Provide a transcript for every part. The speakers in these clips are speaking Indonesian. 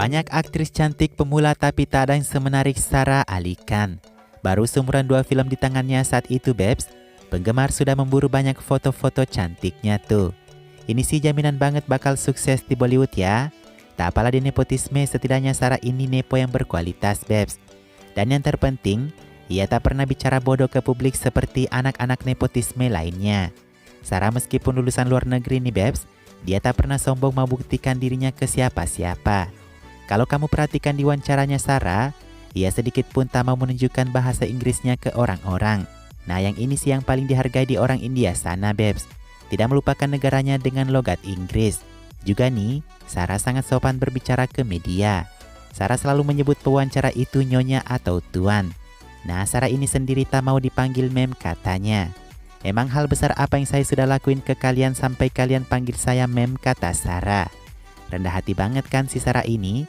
Banyak aktris cantik pemula tapi tak ada yang semenarik Sarah Ali Khan. Baru seumuran 2 film di tangannya saat itu Babes, penggemar sudah memburu banyak foto-foto cantiknya tuh. Ini sih jaminan banget bakal sukses di Bollywood ya. Tak apalah di nepotisme, setidaknya Sarah ini nepo yang berkualitas Babes. Dan yang terpenting, ia tak pernah bicara bodoh ke publik seperti anak-anak nepotisme lainnya. Sarah meskipun lulusan luar negeri nih Babes, dia tak pernah sombong membuktikan dirinya ke siapa-siapa. Kalau kamu perhatikan di wawancaranya Sarah, ia sedikit pun tak mau menunjukkan bahasa Inggrisnya ke orang-orang. Nah yang ini sih yang paling dihargai di orang India sana Babes. Tidak melupakan negaranya dengan logat Inggris. Juga nih, Sarah sangat sopan berbicara ke media. Sarah selalu menyebut pewawancara itu nyonya atau tuan. Nah Sarah ini sendiri tak mau dipanggil mem katanya. Emang hal besar apa yang saya sudah lakuin ke kalian sampai kalian panggil saya mem, kata Sarah. Rendah hati banget kan si Sarah ini?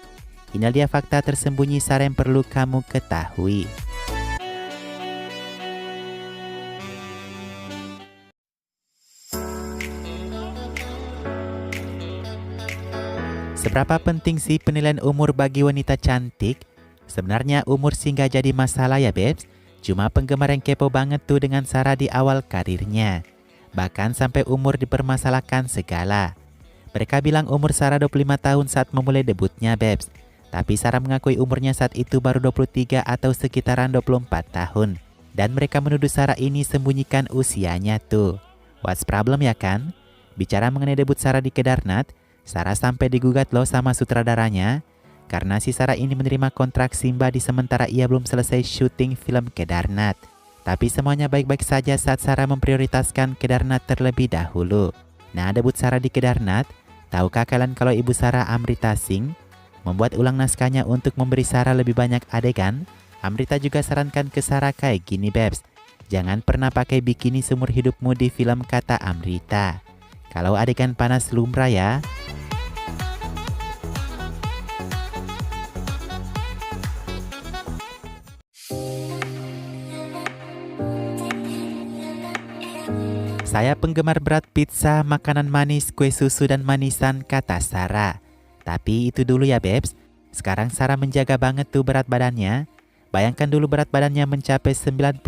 Inilah dia fakta tersembunyi Sarah yang perlu kamu ketahui. Seberapa penting sih penilaian umur bagi wanita cantik? Sebenarnya umur sih nggak jadi masalah ya Babes. Cuma penggemar yang kepo banget tuh dengan Sarah di awal karirnya. Bahkan sampai umur dipermasalahkan segala. Mereka bilang umur Sarah 25 tahun saat memulai debutnya Babes. Tapi Sarah mengakui umurnya saat itu baru 23 atau sekitaran 24 tahun. Dan mereka menuduh Sarah ini sembunyikan usianya tuh. What's problem ya kan? Bicara mengenai debut Sarah di Kedarnath, Sarah sampai digugat loh sama sutradaranya. Karena si Sarah ini menerima kontrak Simba di sementara ia belum selesai syuting film Kedarnath. Tapi semuanya baik-baik saja saat Sarah memprioritaskan Kedarnath terlebih dahulu. Nah debut Sarah di Kedarnath, tahukah kalian kalau ibu Sarah Amrita Singh membuat ulang naskahnya untuk memberi Sarah lebih banyak adegan? Amrita juga sarankan ke Sarah kayak gini Babes. Jangan pernah pakai bikini seumur hidupmu di film, kata Amrita. Kalau adegan panas lumrah ya. Saya penggemar berat pizza, makanan manis, kue susu dan manisan, kata Sarah. Tapi itu dulu ya Babes. Sekarang Sarah menjaga banget tuh berat badannya. Bayangkan dulu berat badannya mencapai 96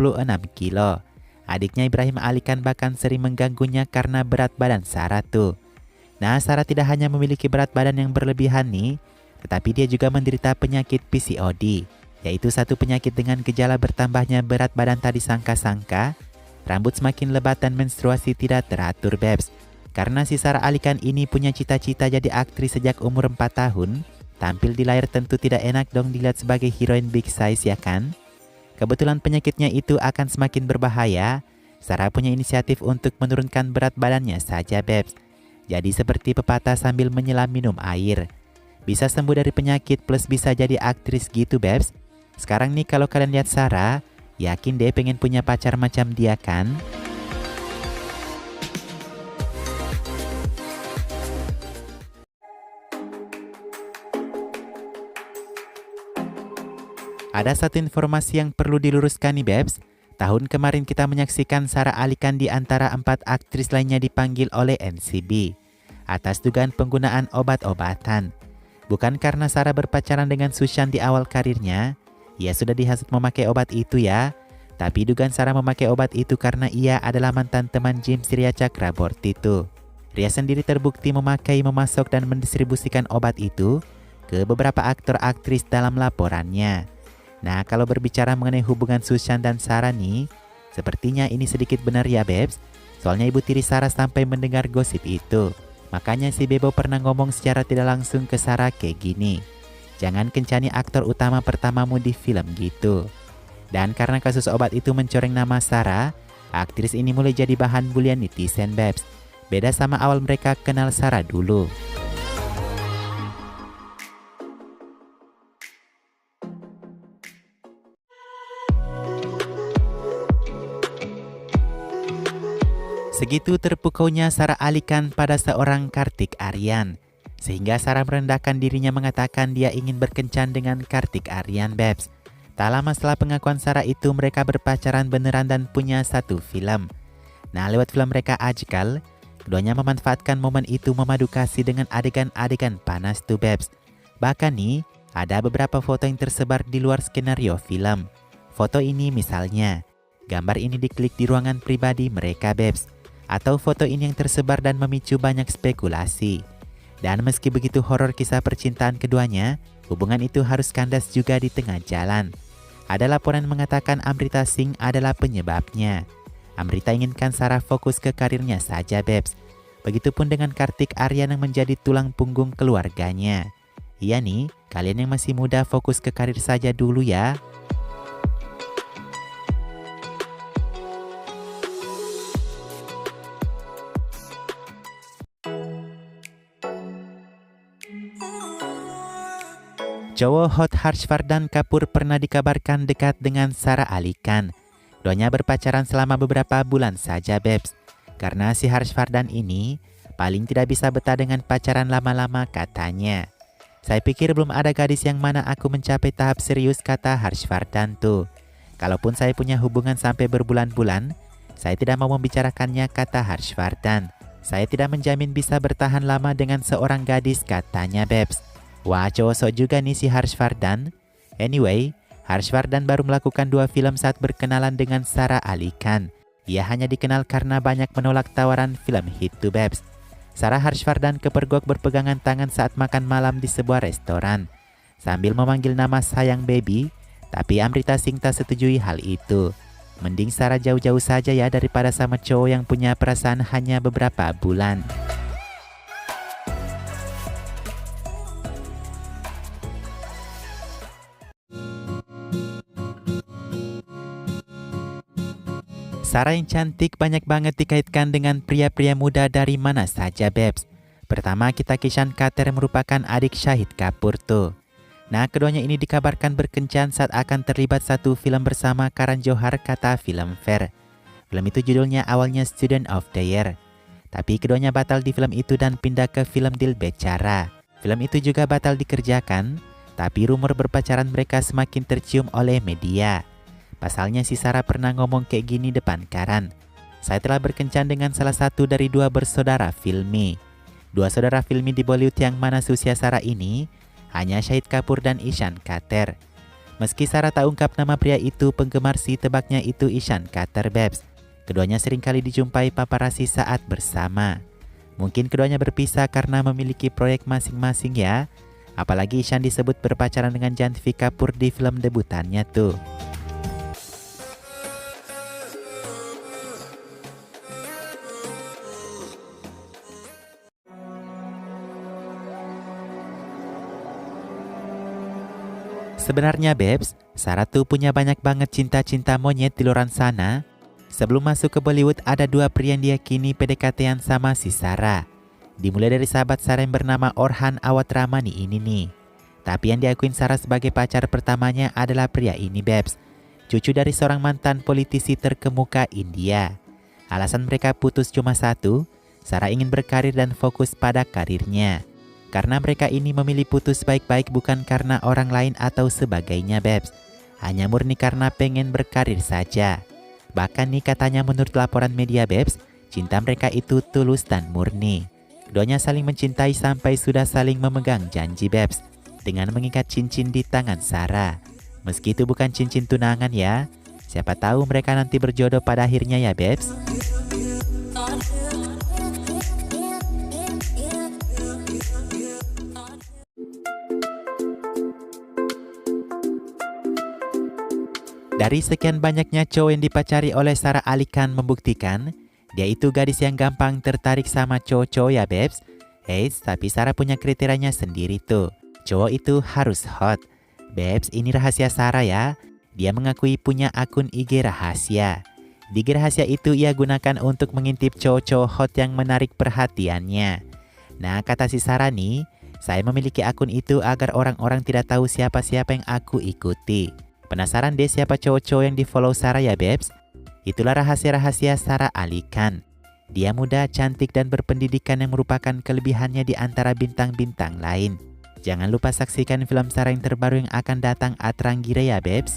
kilo. Adiknya Ibrahim Ali Khan bahkan sering mengganggunya karena berat badan Sarah tuh. Nah Sarah tidak hanya memiliki berat badan yang berlebihan nih, tetapi dia juga menderita penyakit PCOD. Yaitu satu penyakit dengan gejala bertambahnya berat badan tak disangka-sangka. Rambut semakin lebat dan menstruasi tidak teratur Babes. Karena si Sarah Ali Khan ini punya cita-cita jadi aktris sejak umur 4 tahun, tampil di layar tentu tidak enak dong dilihat sebagai heroin big size ya kan? Kebetulan penyakitnya itu akan semakin berbahaya. Sarah punya inisiatif untuk menurunkan berat badannya saja Babes. Jadi seperti pepatah sambil menyelam minum air. Bisa sembuh dari penyakit plus bisa jadi aktris gitu Babes. Sekarang nih kalau kalian lihat Sarah, yakin deh pengen punya pacar macam dia kan? Ada satu informasi yang perlu diluruskan nih Babes. Tahun kemarin kita menyaksikan Sarah Ali Khan di antara 4 aktris lainnya dipanggil oleh NCB atas dugaan penggunaan obat-obatan. Bukan karena Sarah berpacaran dengan Sushant di awal karirnya, ia sudah dihasut memakai obat itu ya. Tapi dugaan Sarah memakai obat itu karena ia adalah mantan teman James Ria Chakraborty tuh. Ria sendiri terbukti memakai, memasok dan mendistribusikan obat itu ke beberapa aktor aktris dalam laporannya. Nah kalau berbicara mengenai hubungan Sushant dan Sarah nih, sepertinya ini sedikit benar ya Babes. Soalnya ibu tiri Sarah sampai mendengar gosip itu. Makanya si Bebo pernah ngomong secara tidak langsung ke Sarah kayak gini. Jangan kencani aktor utama pertamamu di film gitu. Dan karena kasus obat itu mencoreng nama Sarah, aktris ini mulai jadi bahan bulian netizen Babes. Beda sama awal mereka kenal Sarah dulu. Segitu terpukaunya Sarah Ali Khan pada seorang Kartik Aaryan. Sehingga Sarah merendahkan dirinya mengatakan dia ingin berkencan dengan Kartik Aaryan Babes. Tak lama setelah pengakuan Sarah itu mereka berpacaran beneran dan punya satu film. Nah lewat film mereka Ajkal, keduanya memanfaatkan momen itu memadu kasih dengan adegan-adegan panas tuh Babes. Bahkan nih, ada beberapa foto yang tersebar di luar skenario film. Foto ini misalnya, gambar ini diklik di ruangan pribadi mereka Babes. Atau foto ini yang tersebar dan memicu banyak spekulasi. Dan meski begitu horor kisah percintaan keduanya, hubungan itu harus kandas juga di tengah jalan. Ada laporan mengatakan Amrita Singh adalah penyebabnya. Amrita inginkan Sarah fokus ke karirnya saja Babes. Begitupun dengan Kartik Aaryan yang menjadi tulang punggung keluarganya. Iya nih, kalian yang masih muda fokus ke karir saja dulu ya. Cowok hot Harshvardhan Kapoor pernah dikabarkan dekat dengan Sara Ali Khan. Keduanya berpacaran selama beberapa bulan saja Babes. Karena si Harshvardhan ini paling tidak bisa betah dengan pacaran lama-lama katanya. Saya pikir belum ada gadis yang mana aku mencapai tahap serius, kata Harshvardhan tuh. Kalaupun saya punya hubungan sampai berbulan-bulan, saya tidak mau membicarakannya, kata Harshvardhan. Saya tidak menjamin bisa bertahan lama dengan seorang gadis, katanya Babes. Wah, cowok sok juga nih si Harshvardhan. Anyway, Harshvardhan baru melakukan 2 film saat berkenalan dengan Sara Ali Khan. Ia hanya dikenal karena banyak menolak tawaran film hit tuh Babes. Sarah Harshvardhan kepergok berpegangan tangan saat makan malam di sebuah restoran sambil memanggil nama sayang baby, tapi Amrita Singh tak setujui hal itu. Mending Sarah jauh-jauh saja ya daripada sama cowok yang punya perasaan hanya beberapa bulan. Sarah yang cantik banyak banget dikaitkan dengan pria-pria muda dari mana saja Babes. Pertama kita Kishan Kater merupakan adik Shahid Kapoor tuh. Nah keduanya ini dikabarkan berkencan saat akan terlibat satu film bersama Karan Johar, kata Filmfare. Film itu judulnya awalnya Student of the Year. Tapi keduanya batal di film itu dan pindah ke film Dil Becara. Film itu juga batal dikerjakan, tapi rumor berpacaran mereka semakin tercium oleh media. Pasalnya si Sarah pernah ngomong kayak gini depan Karan. Saya telah berkencan dengan salah satu dari 2 bersaudara filmi. 2 saudara filmi di Bollywood yang mana seusia Sarah ini hanya Shahid Kapoor dan Ishan Kater. Meski Sarah tak ungkap nama pria itu, penggemar si tebaknya itu Ishan Kater Babes. Keduanya seringkali dijumpai paparazzi saat bersama. Mungkin keduanya berpisah karena memiliki proyek masing-masing ya. Apalagi Ishan disebut berpacaran dengan Janhvi Kapoor di film debutannya tuh. Sebenarnya Babes, Sarah tuh punya banyak banget cinta-cinta monyet di luar sana. Sebelum masuk ke Bollywood ada 2 pria yang diyakini PDKT-an sama si Sarah. Dimulai dari sahabat Sarah yang bernama Orhan Awatramani ini nih. Tapi yang diakuin Sarah sebagai pacar pertamanya adalah pria ini Babes. Cucu dari seorang mantan politisi terkemuka India. Alasan mereka putus cuma satu, Sarah ingin berkarir dan fokus pada karirnya. Karena mereka ini memilih putus baik-baik bukan karena orang lain atau sebagainya Babes. Hanya murni karena pengen berkarir saja. Bahkan nih katanya menurut laporan media Babes, cinta mereka itu tulus dan murni. Keduanya saling mencintai sampai sudah saling memegang janji Babes. Dengan mengikat cincin di tangan Sarah. Meski itu bukan cincin tunangan ya. Siapa tahu mereka nanti berjodoh pada akhirnya ya Babes. Dari sekian banyaknya cowok yang dipacari oleh Sarah Ali Khan membuktikan, dia itu gadis yang gampang tertarik sama cowok-cowok ya Babes. Tapi Sarah punya kriterianya sendiri tuh. Cowok itu harus hot. Babes, ini rahasia Sarah ya. Dia mengakui punya akun IG rahasia. Di IG rahasia itu ia gunakan untuk mengintip cowok-cowok hot yang menarik perhatiannya. Nah, kata si Sarah nih, saya memiliki akun itu agar orang-orang tidak tahu siapa-siapa yang aku ikuti. Penasaran deh siapa cowok-cowok yang di-follow Sarah ya Babes? Itulah rahasia-rahasia Sarah Ali Khan. Dia muda, cantik, dan berpendidikan yang merupakan kelebihannya di antara bintang-bintang lain. Jangan lupa saksikan film Sarah yang terbaru yang akan datang Atrangira ya Babes.